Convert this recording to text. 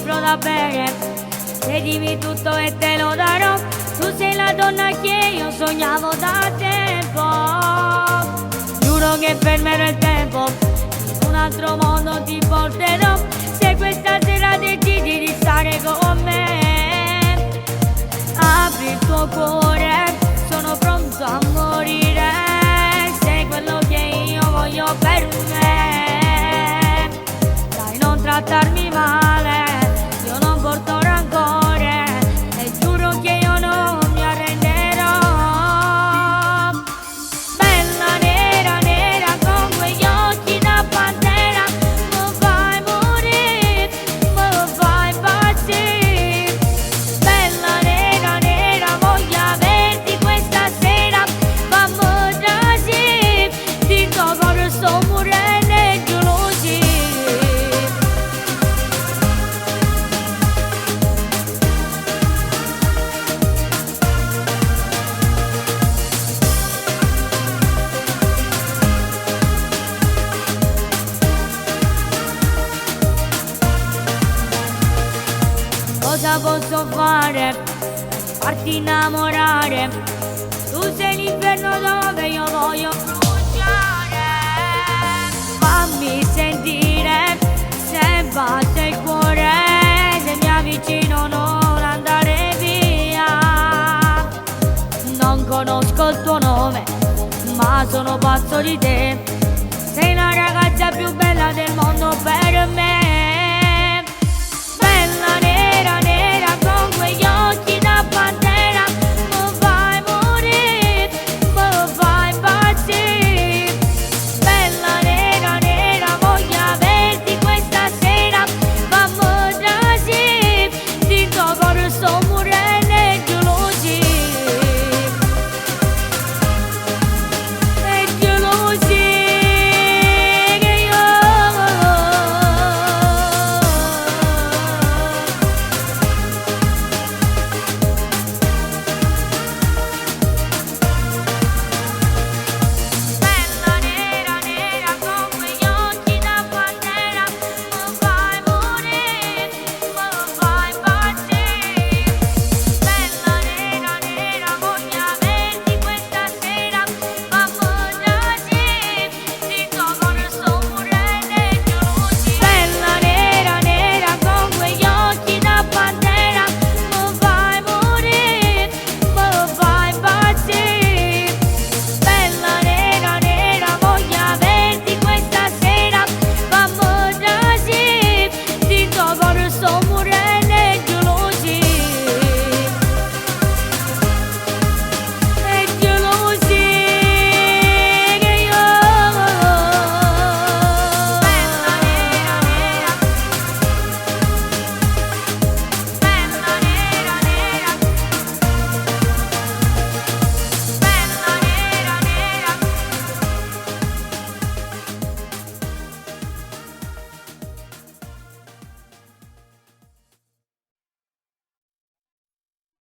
offro da bere. Chiedimi tutto e te lo darò. Tu sei la donna che io sognavo da tempo. Giuro che fermerò il tempo, in un altro mondo ti porterò. Se questa sera decidi di stare con me, apri il tuo cuore, sono pronto a morire. Sei quello che io voglio per me. Dai, non trattarmi male, io non porto rancore e giuro che io non mi arrenderò. Bella nera, nera, con quegli occhi da pantera, mi fai morire, mi fai impazzire. Bella nera, nera, voglio averti questa sera, fammi trasire, di tuo cuore sto morendo e gelosia. Cosa posso fare per farti innamorare? Tu sei l'inferno dove io voglio bruciare. Fammi sentire se batte il cuore, se mi avvicino non andare via. Non conosco il tuo nome, ma sono pazzo di te.